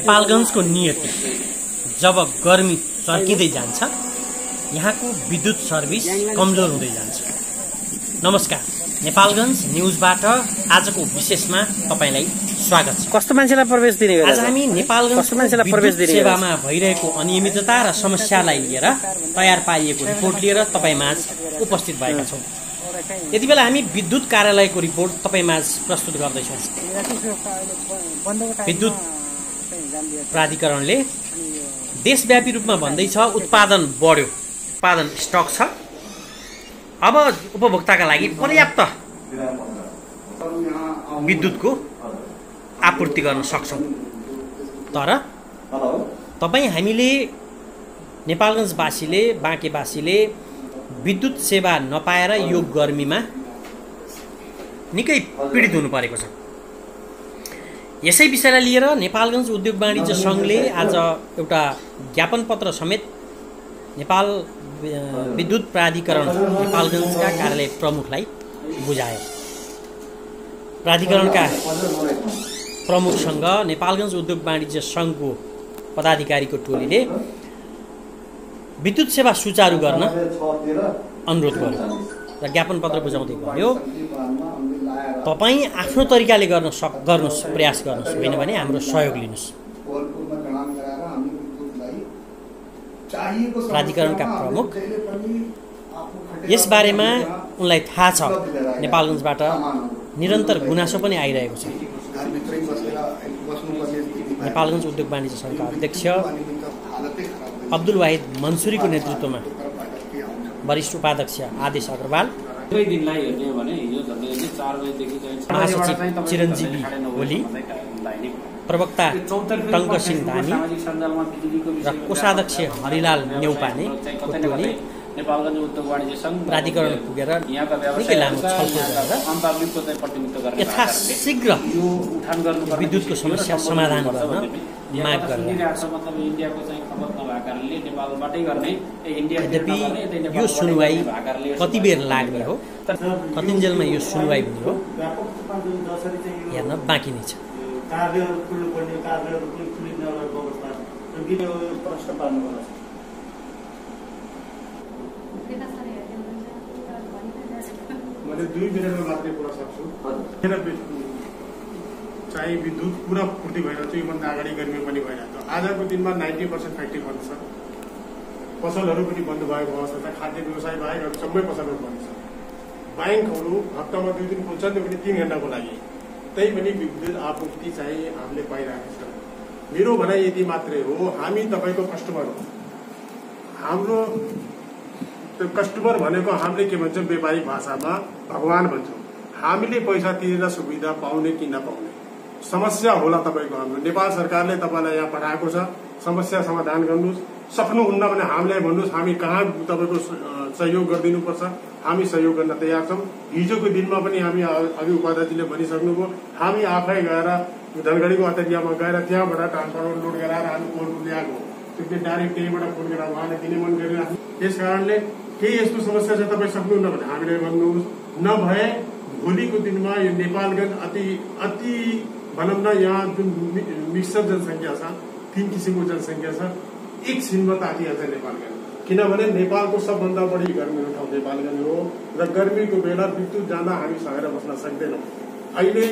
नेपालगञ्जको नियति जब गर्मी चर्किँदै जान्छ यहाँको विद्युत सर्भिस कमजोर हुँदै जान्छ। नमस्कार, नेपालगञ्ज न्यूजबाट आजको विशेषमा तपाईलाई स्वागत छ। कस्तो मान्छेलाई प्रवेश दिने गरे? आज हामी नेपालगञ्जको विद्युत सेवामा भइरहेको अनियमितता र समस्यालाई लिएर तयार पारिएको रिपोर्ट लिएर तपाईमाझ उपस्थित भएका छौं। यति बेला हामी विद्युत कार्यालयको रिपोर्ट तपाईमाझ प्रस्तुत गर्दैछौं। विद्युत प्राधिकरणले देशव्यापी रूपमा भन्दैछ उत्पादन बढ्यो, उत्पादन स्टक छ, अब उपभोक्ताका लागि पर्याप्त विद्युतको आपूर्ति गर्न सक्छौं। तर तपाई हामीले नेपालगञ्जवासीले, बाँकेवासीले विद्युत सेवा नपाएर यो गर्मीमा निकै पीडित हुनु परेको छ। यसै विषयलाई लिएर नेपालगञ्ज उद्योग वाणिज्य संघले आज एउटा ज्ञापन पत्र समेत नेपाल विद्युत प्राधिकरण नेपालगञ्जका कार्यालय प्रमुखलाई बुझायो। प्राधिकरणका प्रमुखसँग नेपालगञ्ज उद्योग वाणिज्य संघको पदाधिकारीको टोलीले विद्युत सेवा सुचारू गर्न अनुरोध गर्यो र ज्ञापन पत्र बुझाउँदै भन्यो, तपाई आफ्नो तरिकाले गर्नुहोस्, प्रयास गर्नुहोस्, होइन भने हाम्रो सहयोग लिनुहोस्। प्राधिकरणका प्रमुख यस बारेमा उनलाई थाहा छ, नेपालगञ्जबाट निरन्तर गुनासो पनि आइरहेको छ। नेपालगञ्ज उद्योग वाणिज्य संघका अध्यक्ष अब्दुल वाहिद मन्सुरीको नेतृत्वमा वरिष्ठ उपाध्यक्ष आदेश अग्रवाल, महासचिव चिरञ्जीवी ओली, प्रवक्ता टङ्कसिंह धामी र कोषाध्यक्ष हरिलाल नेउपानेको टोली प्राधिकरण पुगेर निकै लामो छलफल गरेर यथाशीघ्र विद्युतको समस्या समाधान गर्न माग गर्ने। यद्यपि यो सुनवाई कति बेर लाग्ने हो, कतिन्जेलमा यो सुनवाई हुने हो, हेर्न बाँकी नै छ। मैले 2 मिनेटमा मात्रै पुरा सक्छु। चाहिँ विद्युत पुरा पूर्ति भइरहेको छ, योभन्दा अगाडि गर्मी पनि भइरहेको छ। आजको दिनमा 90% फ्याक्ट्री बन्द छ, पसलहरू पनि बन्द भएको अवस्था छ। खाद्य व्यवसाय बाहेक अरू सबै पसलहरू बन्द छ। ब्याङ्कहरू हप्तामा 2 दिन खुल्छन्, त्यो पनि 3 घण्टाको लागि। त्यही पनि विद्युत आपूर्ति चाहिँ हामीले पाइरहेको छ। मेरो भनाइ यति मात्रै हो, हामी तपाईँको कस्टमर हो। हाम्रो त्यो कस्टमर भनेको हामीले के भन्छौँ, व्यापारिक भाषामा भगवान भन्छौँ। हामीले पैसा तिरेर सुविधा पाउने कि नपाउने समस्या होला तपाईँको। हाम्रो नेपाल सरकारले तपाईँलाई यहाँ पठाएको छ, समस्या समाधान गर्नुहोस्। सक्नुहुन्न भने हामीलाई भन्नुहोस्, हामी कहाँ तपाईँको सहयोग गरिदिनुपर्छ, हामी सहयोग गर्न तयार छौँ। हिजोको दिनमा पनि हामी अघि उपाध्यक्षले भनिसक्नुभयो, हामी आफै गएर धनगढीको अत्याधियामा गएर त्यहाँबाट ट्रान्सफर्मर लोड गराएर हामी कोर्टमा ल्याएको, त्यो डाइरेक्ट त्यहीबाट फोन गरेर उहाँले दिने मन गरिरहेको। त्यस कारणले केही यस्तो समस्या छ तपाईँ सक्नुहुन्न भने हामीलाई भन्नुहोस्। नभए भोलिको दिनमा यो नेपालगञ्ज अति भनौँ न, यहाँ जुन मिक्सर जनसङ्ख्या छ, 3 किसिमको जनसङ्ख्या छ, एकछिनमा तातिहाल्छ नेपालगञ्ज। किनभने नेपालको सबभन्दा बढी गर्मी हुने ठाउँ नेपालगञ्ज हो र गर्मीको बेला विद्युत जाँदा हामी सहेर बस्न सक्दैनौँ। अहिले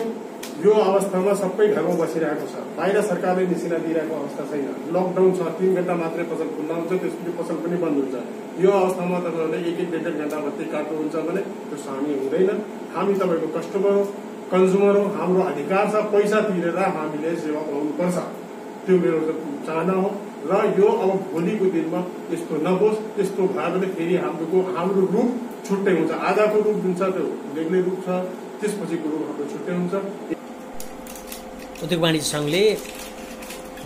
यो अवस्थामा सबै घरमा बसिरहेको छ, बाहिर सरकारले निसिना दिइरहेको अवस्था छैन। लकडाउन छ, 3 घण्टा मात्रै पसल खुल्ला हुन्छ, त्यसपछि पसल पनि बन्द हुन्छ। यो अवस्थामा तपाईँहरूले 1-1.5 घण्टा बत्ती काट्नुहुन्छ भने त्यो हामी हुँदैन। हामी तपाईँको कस्टमर हो, कन्ज्युमर हो, हाम्रो अधिकार छ, पैसा तिरेर हामीले सेवा पाउनुपर्छ। त्यो मेरो चाहना हो। र यो अब भोलिको दिनमा यस्तो नहोस्। त्यस्तो भयो भने फेरि हाम्रो रूप छुट्टै हुन्छ। आजको रूप जुन छ त्यो बेग्लै रूप छ, त्यसपछिको रूप हाम्रो छुट्टै हुन्छ। उद्योग वाणिज्य संघले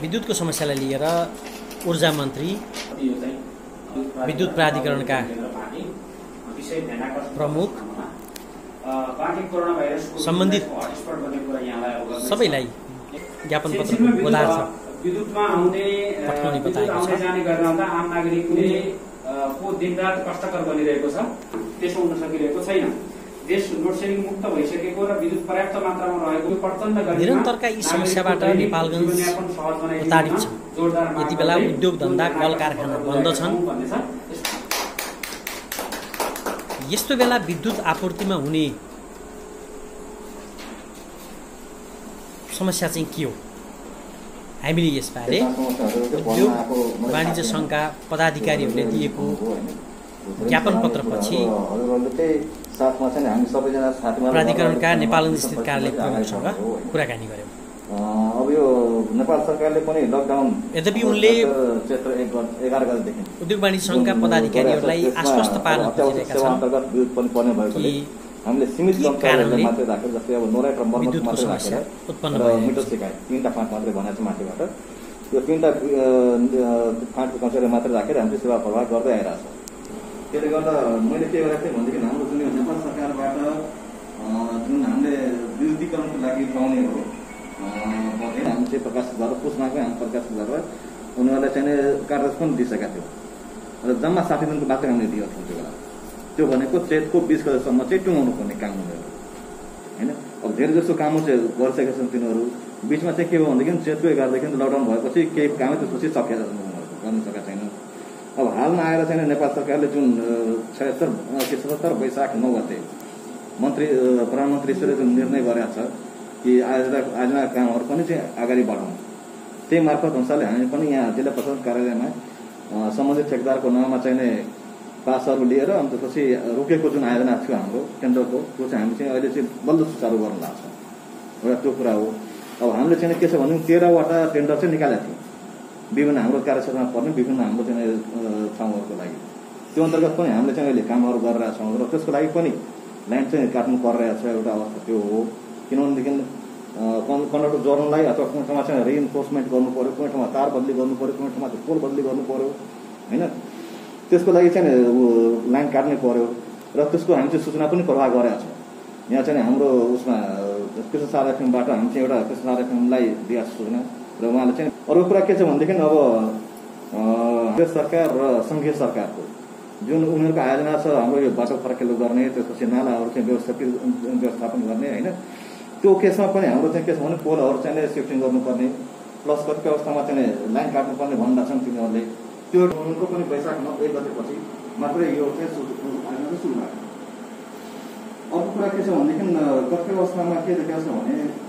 विद्युतको समस्यालाई लिएर ऊर्जा मन्त्री, विद्युत प्राधिकरणका प्रमुख, सम्बन्धित सबैलाई ज्ञापन पत्र बोलाएर विद्युतमा आउने पठाउने बताएको छ। जाने गर्न आम नागरिकले को दिनरात कष्टकर बनिरहेको छ, त्यसो हुन सकिरहेको छैन। देश लोड सेडिङ मुक्त भइसकेको र विद्युत पर्याप्त मात्रामा रहेको प्रचण्ड गर्मीमा निरन्तरका यी समस्याबाट नेपालगञ्ज प्रताडित छ। यति बेला उद्योग धन्दा कल कारखाना बन्द छन्। यस्तो बेला विद्युत आपूर्तिमा हुने समस्या चाहिँ के हो? हामीले यसबारे उद्योग वाणिज्य सङ्घका पदाधिकारीहरूले दिएको ज्ञापन पत्रपछि प्राधिकरणका नेपालगञ्ज स्थित कार्यालय प्रमुखसँग कुराकानी गर्यौँ। अब यो नेपाल सरकारले पनि लकडाउन, यद्यपि उनले क्षेत्र 11 गतेदेखि उद्योग वाणिज्य सङ्घका पदाधिकारीहरूलाई आश्वस्त पार्न खोजिरहेका छन् कि हामीले सीमित कारणले मात्रै राखेर, जस्तै अब नोराइट र मर्मत विद्युतको मात्रै समस्या राखेर उत्पन्न र भइरहेको मिटर छ। सिकाइ 3टा फाँट मात्रै भनेको माथिबाट यो 3टा फाँटको कन्सेप्ट मात्रै राखेर हामीले सेवा प्रवाह गर्दै आइरहेको छ। त्यसले गर्दा मैले के गरेको थिएँ भनेदेखि हाम्रो जुन यो नेपाल सरकारबाट जुन हामीले विद्युतीकरणको लागि पाउने हो हामी चाहिँ प्रकाशित गरेर पुसमाकै हामी प्रकाशित गरेर उनीहरूलाई चाहिँ कागज पनि दिइसकेका थियौँ र जम्मा 60 दिनको मात्रै हामीले दिएको थियौँ। त्यो बेला त्यो भनेको चेतको 20 गतेसम्म चाहिँ टुङ्गाउनु पर्ने काम उनीहरू होइन। अब धेरै जस्तो कामहरू चाहिँ गरिसकेका छन् तिनीहरू। बिचमा चाहिँ के भयो भनेदेखि चेतको 11 देखि लकडाउन भएपछि केही कामै त्यसपछि सकेका छन्, उनीहरू गर्न सकेका छैन। अब हालमा आएर चाहिँ नेपाल सरकारले जुन 77 वैशाख 9 गते प्रधानमन्त्रीले जुन निर्णय गरेका छ कि आयोजना कामहरू पनि चाहिँ अगाडि बढाउँ, त्यही मार्फत अनुसारले हामी पनि यहाँ जिल्ला प्रशासन कार्यालयमा सम्बन्धित ठेकेदारको नाममा चाहिँ पासहरू लिएर अनि त्यसपछि रोकेको जुन आयोजना थियो हाम्रो टेन्डरको, त्यो चाहिँ हामी चाहिँ अहिले चाहिँ बल्ल सुचारू गर्न लाग्छ। एउटा त्यो कुरा हो। अब हामीले चाहिँ के छ भने 13वटा टेन्डर चाहिँ निकालेका थियौँ विभिन्न हाम्रो कार्यक्षेत्रमा पर्ने विभिन्न हाम्रो चाहिँ ठाउँहरूको लागि। त्यो अन्तर्गत पनि हामीले चाहिँ अहिले कामहरू गरिरहेका छौँ र त्यसको लागि पनि लाइन चाहिँ काट्नु परिरहेको छ। एउटा अवस्था त्यो हो, किनभनेदेखि कन्डक्टर जोड्नलाई अथवा कुनै ठाउँमा चाहिँ रिइन्फोर्समेन्ट गर्नु पऱ्यो, कुनै ठाउँमा तार बदली गर्नु पऱ्यो, कुनै ठाउँमा चाहिँ पोल बदली गर्नु पऱ्यो होइन। त्यसको लागि चाहिँ लाइन काट्नै पऱ्यो र त्यसको हामी चाहिँ सूचना पनि प्रवाह गरेका छौँ। यहाँ चाहिँ हाम्रो उसमा कृष्ण सार एफएमबाट हामी चाहिँ एउटा कृष्ण सार एफएमलाई दिएको सूचना र उहाँले चाहिँ अरू कुरा के छ भनेदेखि अब देश सरकार र सङ्घीय सरकारको जुन उनीहरूको आयोजना छ हाम्रो यो बाटो फर्केलो गर्ने, त्यसपछि नालाहरू चाहिँ व्यवस्थापन गर्ने होइन। त्यो केसमा पनि हाम्रो चाहिँ के छ भने पोलहरू चाहिँ सिफ्टिङ गर्नुपर्ने प्लस कतिको अवस्थामा चाहिँ लाइन काट्नुपर्ने भन्दा छन् तिनीहरूले। त्यो उनको पनि वैशाख 1 गतेपछि मात्रै यो चाहिँ सुरु भएको। अर्को कुरा के छ भनेदेखि कतिको अवस्थामा के देखाएको छ भने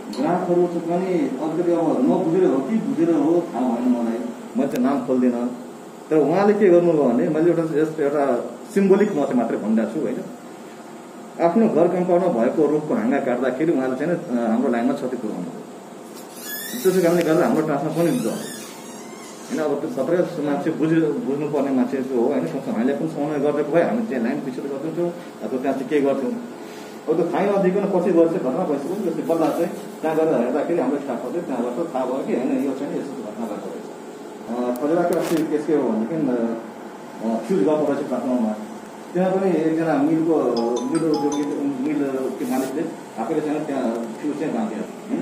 ग्राहकहरू पनि अलिकति अब नबुझेर हो कि बुझेर हो थाहा भएन मलाई, म चाहिँ नाम खोल्दिनँ। तर उहाँले के गर्नुभयो भने मैले एउटा सिम्बोलिक म चाहिँ मात्रै भनिरहेको छु होइन। आफ्नो घर कम्पाउन्डमा भएको रुखको हाँगा काट्दाखेरि उहाँले चाहिँ हाम्रो लाइनमा क्षति पुर्याउनु भयो। त्यसै कारणले गर्दा हाम्रो ट्रान्सफर पनि हुन्छ होइन। अब त्यो सबै मान्छे बुझ्नुपर्ने मान्छे हो होइन। हामीले पनि समन्वय गरेको भए हामी चाहिँ लाइन पिछे गरिदिन्थ्यौँ अथवा त्यहाँ चाहिँ के गर्थ्यौँ। अब त्यो थाहै नदिकन पछि गएर चाहिँ घटना भइसक्यो। जस्तै बल्ल चाहिँ त्यहाँ गएर हेर्दाखेरि हाम्रो स्टाफहरूले त्यहाँबाट थाहा भयो कि होइन यो चाहिँ यस्तो घटना भएको रहेछ। खजुराको अस्ति केस के हो भनेदेखि फ्युज गएको रहेछ प्राथमिकमा। त्यहाँ पनि एकजना मिल उद्योगी मिलको मालिकले आफैले चाहिँ त्यहाँ फ्युज चाहिँ बाँधियो होइन।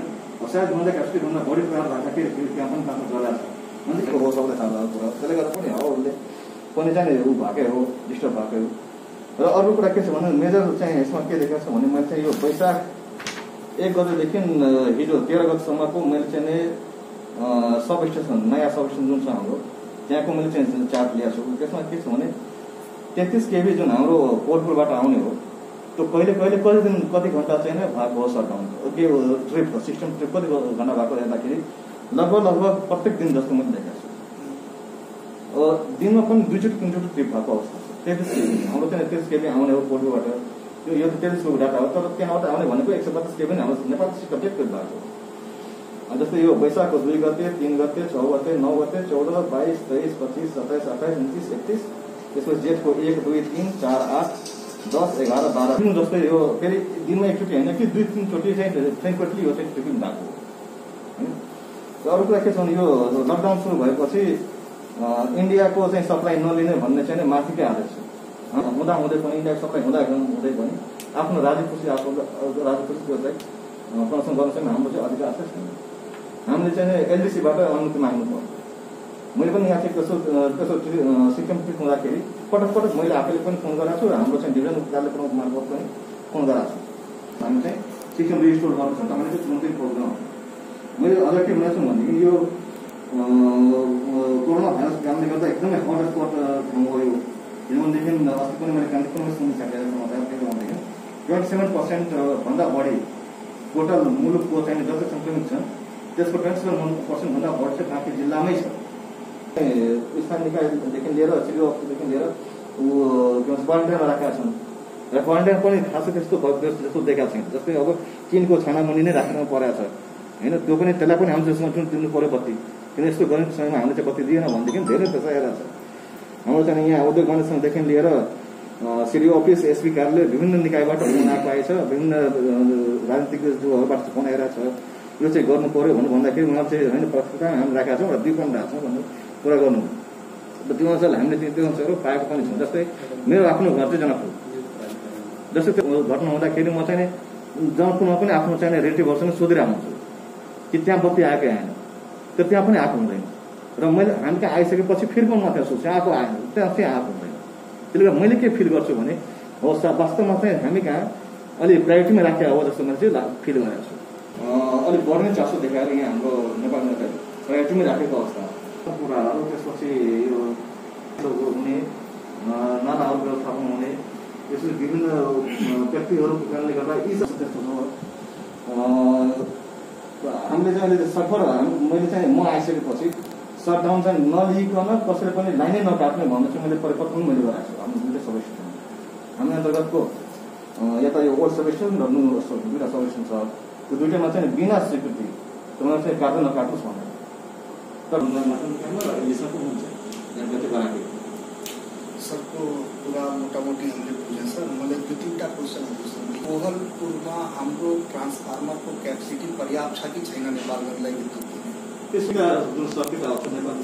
सायद भन्दा क्यापेसिटीभन्दा बढी प्रकार राख्दाखेरि त्यहाँ पनि काम गरिरहेको छ भनेदेखि हो सबैलाई थाहा भएको कुरा। त्यसले गर्दा पनि हो उसले पनि चाहिँ ऊ भएकै हो, डिस्टर्ब भएकै हो। र अर्को कुरा के छ भने मेजर चाहिँ यसमा के देखाएको छ भने मैले चाहिँ यो वैशाख 1 गतेदेखि हिजो 13 गतेसम्मको मैले चाहिँ सब स्टेसन नयाँ सब स्टेसन जुन छ हाम्रो त्यहाँको मैले चाहिँ चार्ज लिएको छु। त्यसमा के छ भने 33 kV जुन हाम्रो पोर्टपुरबाट आउने हो त्यो कहिले कति घन्टा चाहिँ भएको हो सटडाउन के ट्रिप सिस्टम ट्रिप कति घन्टा भएको हेर्दाखेरि लगभग प्रत्येक दिन जस्तो मैले देखाएको छु। दिनमा पनि 2-3 ट्रिप भएको अवस्था छ। 33 kV हाम्रो चाहिँ 33 kV आउने हो पोर्टपुरबाट। यो 33 को डाटा हो तर त्यहाँबाट आउने भनेको 125 kV हाम्रो नेपाल सिस्टम ट्रिप भएको। जस्तै यो वैशाखको 2 गते, 3 गते, 6 गते, 9 गते, 14, 22, 23, 25, 27, 28, 29, 31, त्यसपछि जेठको 1, 2, 3, 4, 8, 10, 11, 12 जस्तै यो फेरि दिनमा एकचोटि होइन कि 2-3 चोटि चाहिँ फ्रिक्वेन्टली यो चाहिँ ट्रिपिङ भएको हो होइन। अरू कुरा के छ भने यो लकडाउन सुरु भएपछि इन्डियाको चाहिँ सप्लाई नलिने भन्ने चाहिँ माथिकै आदेश छ। हुँदै पनि इन्डियाको सप्लाई हुँदै पनि आफ्नो राजनीति त्यो चाहिँ प्रदर्शन गर्न चाहिँ हाम्रो चाहिँ अधिकार छ। हामीले चाहिँ एलडिसीबाट अनुमति माग्नु पर्यो। मैले पनि यहाँ चाहिँ त्यसो सिक्किम ट्रिप हुँदाखेरि पटक मैले आफैले पनि फोन गरेको छु र हाम्रो चाहिँ डिभिजन कार्यालय प्रमुख मार्फत पनि फोन गराएको छु हामी चाहिँ सिस्टम रिस्टोर गर्नु छ तपाईँले चाहिँ तुरुन्तै प्रोग्राम मैले अझ के भनेको छु भनेदेखि यो कोरोना भाइरस कारणले गर्दा एकदमै हटस्पट ठाउँ गयो हिजोदेखि अस्ति पनि मैले कान्तिपुरमा सुन्न सकेको समाचार के भनेदेखि 27% भन्दा बढी टोटल मुलुकको चाहिँ जति संक्रमित छ त्यसको 27% भन्दा बढी चाहिँ बाँकी जिल्लामै छ स्थानीय निकायदेखि लिएर सिटी अफिसदेखि लिएर क्वारेन्टाइनमा राखेका छन् र क्वारेन्टाइन पनि खासै त्यस्तो जस्तो देखाएको छैन जस्तै अब चीनको छानामुनि नै राख्नु परेको छ होइन त्यो पनि त्यसलाई पनि हामीले दिनु पर्यो बत्ती किन यस्तो गरिब समयमा हामीले चाहिँ बत्ती दिएन भनेदेखि धेरै पैसा आइरहेको छ हाम्रो चाहिँ यहाँ उद्योग वाणिज्य संघदेखि लिएर सिडी अफिस एसपी कार्यालय विभिन्न निकायबाट फोन आएको आएछ विभिन्न राजनीतिक जोहरूबाट फोन आइरहेको छ यो चाहिँ गर्नु पर्यो भन्दाखेरि उहाँले चाहिँ होइन प्रक्रिया हामी राखेका छौँ र 2 राखेको छौँ भनेर कुरा गर्नु र त्यो अनुसार हामीले त्यो अनुसार पाएको पनि छौँ जस्तै मेरो आफ्नो घर चाहिँ जनकपुर जस्तै त्यो घटना हुँदाखेरि म चाहिँ जनकपुरमा पनि आफ्नो चाहिँ रिलेटिभहरूसँग सोधिरहेको हुन्छु कि त्यहाँ बत्ती आएकै आएन तर त्यहाँ पनि आएको हुँदैन र मैले हामी कहाँ आइसकेपछि फेरि पनि म त्यहाँ सोध्छु आएको आएन त्यहाँ चाहिँ आएको हुँदैन त्यसले गर्दा मैले के फिल गर्छु भने होस् वास्तवमा चाहिँ हामी कहाँ अलिक प्रायोरिटीमा राखेको हो जस्तो मैले चाहिँ फिल गरेको छु अलिक बढ्ने चासो देखाएर यहाँ हाम्रो नेपालमा प्रायोरिटीमा राखेको अवस्था कुराहरू त्यसपछि यो हुने नालाहरू व्यवस्थापन हुने यसरी विभिन्न व्यक्तिहरूको कारणले गर्दा यी त्यस्तो छ हामीले चाहिँ अहिले सफर मैले चाहिँ म आइसकेपछि सटडाउन चाहिँ नलिकन कसैले पनि लाइनै नकाट्ने भन्ने चाहिँ मैले परिपत्र मैले गराएको छु हाम्रो दुईवटा सब स्टेसन हामी अन्तर्गतको यता यो ओल्ड सब स्टेसन र न्यू दुईवटा सब स्टेसन छ त्यो दुईटामा चाहिँ बिना स्वीकृति तपाईँलाई चाहिँ काट्नु नकाट्नुहोस् भनेर सबको पूरा मोटामोटी हामीले बुझेछ मैले 2-3टा क्वेसनहरू सोधेँ कोहलपुरमा हाम्रो ट्रान्सफर्मरको क्यापेसिटी पर्याप्त छ कि छैन नेपालगञ्जलाई विद्युत दिने त्यसका जुन सर्किट आउँछ नेपाल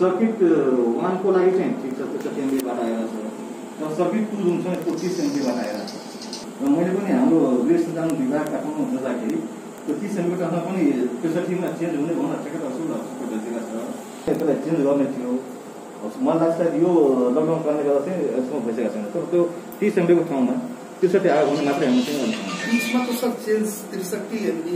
सर्किट 1 को लागि चाहिँ ठिक छ त्यो केन्द्रबाट आएर छ र सर्किट 2 जुन छ त्यो 30 एमबीबाट आएर छ र मैले पनि हाम्रो गृह सञ्चालन विभाग काठमाडौँ जाँदाखेरि त्यो 30 एमबीमा पनि 65 मा चेन्ज हुने भन्न सकेको असुविधा छ त्यसलाई चेन्ज गर्ने थियो मलाई लाग्छ यो लकडाउन कारणले गर्दा चाहिँ यसमा भइसकेको छैन तर त्यो 30 एमबीको ठाउँमा 63 आयो भने मात्रै हामी चाहिँ 30मा त सब चेन्ज 63 एमबी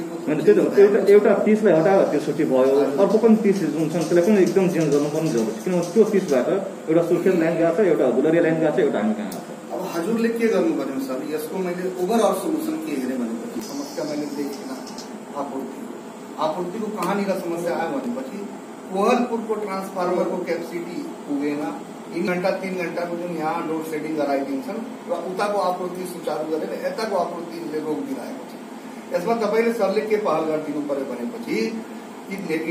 एउटा 30 लाई हटाएर 63 भयो अर्को पनि 30 जुन छ त्यसलाई पनि एकदम चेन्ज गर्नुपर्ने जरुरी छ किनभने त्यो 30 बाट एउटा सुर्खेत लाइन गएको छ एउटा गुलरिया लाइन गएको छ एउटा हामी कहाँ छ अब हजुरले के गर्नु पर्यो सर यसको मैले ओभरअल सोलुसन के हेरे भनेपछि समस्या मैले देखिन आपूर्तिको कहाँनिर समस्या आयो भनेपछि कोहलपुरको ट्रान्सफर्मरको क्यापेसिटी पुगेन 3 घण्टा 3 घण्टाको जुन यहाँ लोड सेडिङ गराइदिन्छन् र उताको आपूर्ति सुचारू गरेर यताको आपूर्तिले रोकिदिरहेको छ यसमा तपाईँले सरले के पहल गरिदिनु पर्यो भनेपछि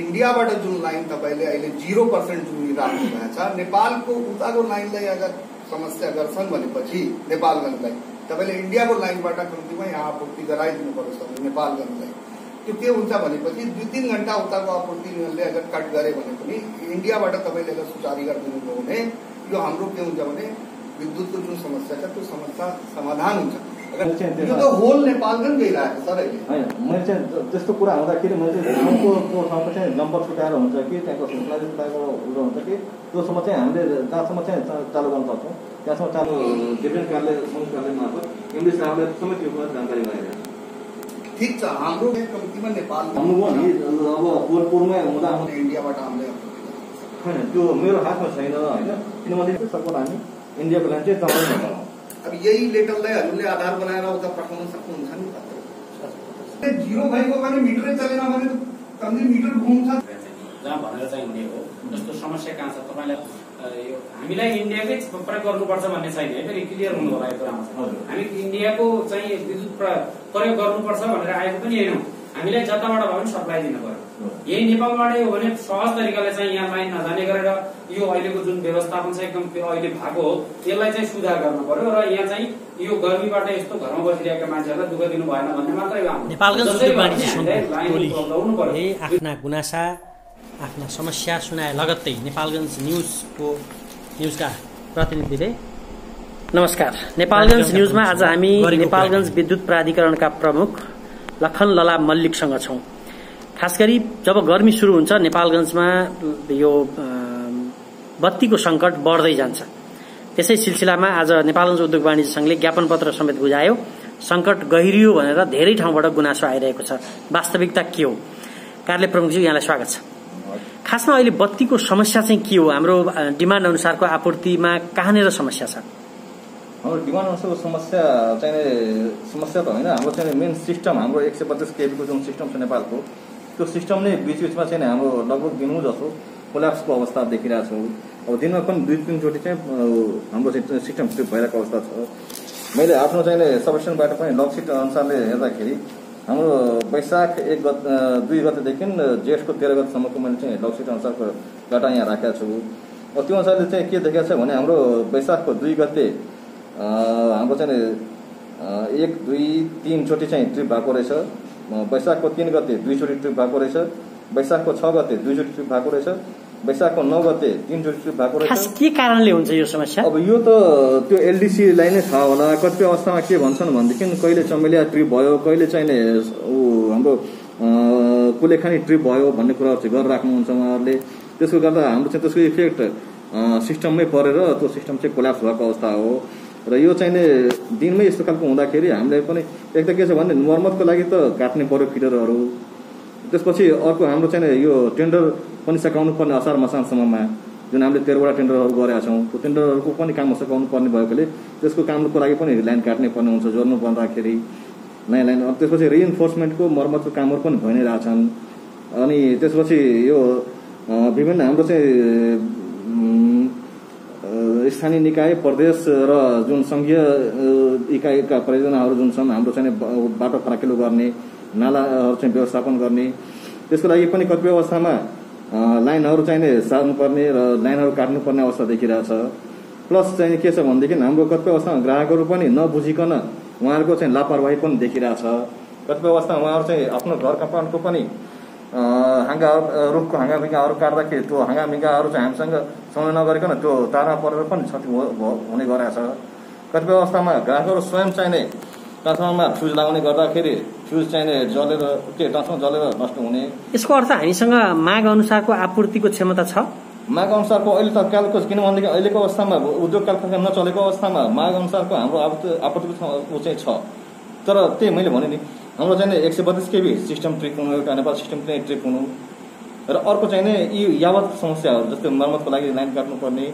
इन्डियाबाट जुन लाइन तपाईँले अहिले 0% जुन राख्नु भएको छ नेपालको उताको लाइनलाई अगर समस्या गर्छन् भनेपछि नेपालगञ्जलाई तपाईँले इन्डियाको लाइनबाट कम्तीमा यहाँ आपूर्ति गराइदिनु पर्यो सर नेपालगञ्जलाई त्यो के हुन्छ भनेपछि 2-3 घण्टा उताको आपूर्तिले अगर कट गरे भने पनि इन्डियाबाट तपाईँले अगर सुचारू गरिदिनु भने यो हाम्रो के हुन्छ भने विद्युतको जुन समस्या छ त्यो समस्या समाधान हुन्छ यो त होल नेपालगञ्ज गइरहेको सर अहिले होइन मैले चाहिँ त्यस्तो कुरा हुँदाखेरि मैले चाहिँ गाउँको ठाउँमा चाहिँ नम्बर छुटाएर हुन्छ कि त्यहाँको सिम्पलाइज छुटाएर हुन्छ कि त्योसम्म चाहिँ हामीले जहाँसम्म चाहिँ चालु गर्न सक्छौँ त्यहाँसम्म चालु डिफरेन्ट कार्यालय सङ्घ कार्यालय मार्फत इङ्ग्लिस साहबले समेत यो कुरा जानकारी गराइरहेको छ ठिक छ हाम्रो कम्तीमा नेपाल अब कोहलपुरमै हुँदा इन्डियाबाट हामीले होइन त्यो मेरो हातमा छैन होइन किनभने सपोज हामी इन्डियाको लागि चाहिँ चाँडै अब यही लेटरलाईहरूले आधार बनाएर उता पठाउन सक्नुहुन्छ नि जिरो भएको भने मिटरै चलेन भने कम्ती मिटर घुम्छ जहाँ भनेर चाहिँ हुने हो जस्तो समस्या कहाँ छ तपाईँलाई यो हामीलाई इन्डियाकै प्रयोग गर्नुपर्छ भन्ने छैन है फेरि क्लियर हुनु होला यो कुरामा हामी इन्डियाको चाहिँ विद्युत प्रयोग गर्नुपर्छ भनेर आएको पनि हैनौँ हामीलाई जताबाट भए पनि सप्लाई दिनु पर्यो यही नेपालबाटै हो भने सहज तरिकाले चाहिँ यहाँ लाइन नजाने गरेर यो अहिलेको जुन व्यवस्थापन छ एकदम अहिले भएको हो त्यसलाई चाहिँ सुधार गर्नु पर्यो र यहाँ चाहिँ यो गर्मीबाट यस्तो घरमा बसिरहेका मान्छेहरूलाई दुःख दिनु भएन भन्ने मात्रै हो नेपालगञ्ज आफ्ना गुनासा आफ्ना समस्या सुनाए लगत्तै नेपालगञ्ज न्युजका प्रतिनिधिले नमस्कार नेपालगञ्ज न्युजमा आज हामी नेपालगञ्ज विद्युत प्राधिकरणका प्रमुख लखन लला मल्लिकसँग छौं। खास गरी जब गर्मी सुरु हुन्छ नेपालगञ्जमा यो बत्तीको संकट बढ्दै जान्छ त्यसै सिलसिलामा आज नेपालगञ्ज उद्योग वाणिज्य संघले ज्ञापन पत्र समेत बुझायो। संकट गहिरियो भनेर धेरै ठाउँबाट गुनासो आइरहेको छ। वास्तविकता के हो? कार्यालय प्रमुखजी, यहाँलाई स्वागत छ। खासमा अहिले बत्तीको समस्या चाहिँ के हो? हाम्रो डिमान्ड अनुसारको आपूर्तिमा कहाँनिर समस्या छ? हाम्रो डिमान्ड अनुसारको समस्या त होइन, हाम्रो चाहिँ मेन सिस्टम, हाम्रो 132 केबीको जुन सिस्टम छ नेपालको, त्यो सिस्टम नै बीचमा चाहिँ हाम्रो लगभग दिनहुँ जस्तो कोल्याप्सको अवस्था देखिरहेको छौँ। अब दिनमा पनि 2-3 चोटि चाहिँ हाम्रो चाहिँ सिस्टम ट्रिप भइरहेको अवस्था छ। मैले आफ्नो चाहिँ सबस्टेसनबाट पनि लकसिट अनुसारले हेर्दाखेरि हाम्रो वैशाख 2 गतेदेखि जेठको 13 गतेसम्मको मैले चाहिँ लकसिट अनुसारको डाटा यहाँ राखेको छु। अब त्यो अनुसारले चाहिँ के देखाएको छ भने हाम्रो वैशाखको 2 गते हाम्रो चाहिँ 1, 2, 3 चोटि चाहिँ ट्रिप भएको रहेछ। वैशाखको 3 गते 2 चोटि ट्रिप भएको रहेछ। वैशाखको 6 गते 2 चोटि ट्रिप भएको रहेछ। वैशाखको 9 गते 3 चोटि ट्रिप भएको रहेछ। खास के कारणले हुन्छ यो समस्या? अब यो त त्यो एलडीसीलाई नै थाहा होला। कतिपय अवस्थामा के भन्छन् भनेदेखि कहिले चमेलिया ट्रिप भयो, कहिले चाहिँ हाम्रो कुलेखानी ट्रिप भयो भन्ने कुराहरू चाहिँ गरेर राख्नुहुन्छ उहाँहरूले। त्यसो गर्दा हाम्रो चाहिँ त्यसको इफेक्ट सिस्टममै परेर त्यो सिस्टम चाहिँ कोल्याप्स भएको अवस्था हो। र यो चाहिँ दिनमै यस्तो खालको हुँदाखेरि हामीले पनि एक त के छ भने मर्मतको लागि त काट्नै पर्यो फिडरहरू। त्यसपछि अर्को हाम्रो चाहिँ यो टेन्डर पनि सकाउनु पर्ने असार मसानसम्ममा, जुन हामीले 13वटा टेन्डरहरू गरेका छौँ, त्यो टेन्डरहरूको पनि काम सकाउनु पर्ने भएकोले त्यसको कामको लागि पनि लाइन काट्नै पर्ने हुन्छ जोड्नु पर्दाखेरि नयाँ लाइन। त्यसपछि रिइन्फोर्समेन्टको मर्मतको कामहरू पनि भइ नै रहेछन्। अनि त्यसपछि यो विभिन्न हाम्रो चाहिँ स्थानीय निकाय, प्रदेश र जुन संघीय इकाइका परियोजनाहरू जुन छन्, हाम्रो चाहिँ बाटो फराकिलो गर्ने, नालाहरू चाहिँ व्यवस्थापन गर्ने, त्यसको लागि पनि कतिपय अवस्थामा लाइनहरू चाहिँ सार्नुपर्ने र लाइनहरू काट्नुपर्ने अवस्था देखिरहेछ। प्लस चाहिँ के छ भनेदेखि हाम्रो कतिपय अवस्थामा ग्राहकहरू पनि नबुझिकन उहाँहरूको चाहिँ लापरवाही पनि देखिरहेछ। कतिपय अवस्थामा उहाँहरू चाहिँ आफ्नो घर कम्पाउन्डको पनि रुखको हाँगामिगाहरू काट्दाखेरि त्यो हाँगामिगाहरू चाहिँ हामीसँग समय नगरिकन त्यो तारमा परेर पनि क्षति हुने गरेको छ। कतिपय अवस्थामा ग्राहकहरू स्वयं चाहिने ट्रान्सफर्मरमा फ्युज लगाउने गर्दाखेरि फ्युज चाहिने जलेर ट्रान्सफर्मर जलेर नष्ट हुने। यसको अर्थ हामीसँग माग अनुसारको आपूर्तिको क्षमता छ? माग अनुसारको अहिले त कालको, किनभनेदेखि अहिलेको अवस्थामा उद्योग कारखाना नचलेको अवस्थामा माग अनुसारको हाम्रो आपूर्तिको चाहिँ छ। तर त्यही मैले भने नि हाम्रो चाहिँ 132 केबी सिस्टम ट्रिप हुनु, एउटा नेपाल सिस्टम चाहिँ ट्रिप हुनु, र अर्को चाहिँ यी यावत समस्याहरू जस्तै मर्मतको लागि लाइन काट्नुपर्ने,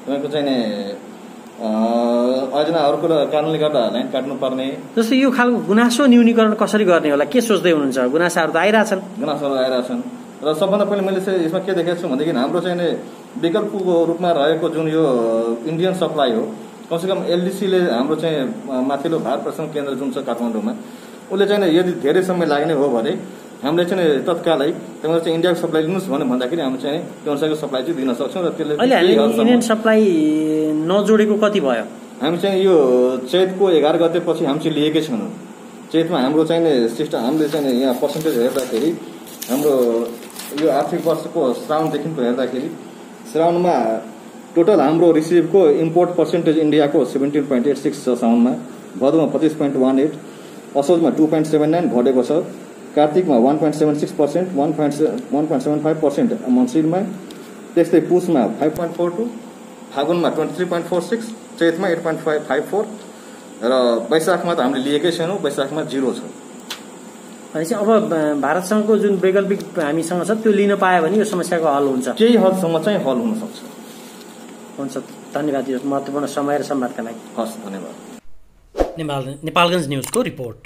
उनीहरूको चाहिँ योजनाहरूको कारणले गर्दा लाइन काट्नुपर्ने। जस्तो यो खालको गुनासो न्यूनीकरण कसरी गर्ने होला, के सोच्दै हुनुहुन्छ? गुनासाहरू त आइरहेछन्। र सबभन्दा पहिले मैले चाहिँ यसमा के देखेको छु भनेदेखि हाम्रो चाहिँ विकल्पको रूपमा रहेको जुन यो इन्डियन सप्लाई हो, कमसेकम एलडीसीले हाम्रो चाहिँ माथिल्लो भारत प्रशासन केन्द्र जुन छ काठमाडौँमा, उसले चाहिँ यदि धेरै समय लाग्ने हो भने हामीले चाहिँ तत्कालै तपाईँले चाहिँ इन्डियाको सप्लाई लिनुहोस् भने भन्दाखेरि हामी चाहिँ त्यो अनुसारको सप्लाई चाहिँ दिन सक्छौँ। र त्यसले अहिले इन्डियन सप्लाई नजोडेको कति भयो? हामी चाहिँ यो चैतको 11 गतेपछि हामी चाहिँ लिएकै छैनौँ। चैतमा हाम्रो चाहिँ सिस्टम हामीले चाहिँ यहाँ पर्सेन्टेज हेर्दाखेरि हाम्रो यो आर्थिक वर्षको श्रावणदेखिको हेर्दाखेरि श्रावणमा टोटल हाम्रो रिसिभको इम्पोर्ट पर्सेन्टेज इन्डियाको 17.86 छ साउनमा, भदौमा 25.18, असोजमा 2.79 घटेको छ, कार्तिकमा 1.76%, 1.75% मङ्सिरमा, त्यस्तै पुसमा 5.42, फागुनमा 23.46, चैतमा 8.54 र वैशाखमा त हामीले लिएकै छैनौँ, वैशाखमा 0 छ। भनेपछि अब भारतसँगको जुन वैकल्पिक हामीसँग छ त्यो लिन पायो भने यो समस्याको हल हुन्छ, केही हदसम्म चाहिँ हल हुन सक्छ। हुन्छ, धन्यवाद यो महत्त्वपूर्ण समय र संवादका लागि। हस्, धन्यवाद। नेपालगञ्ज न्युजको रिपोर्ट।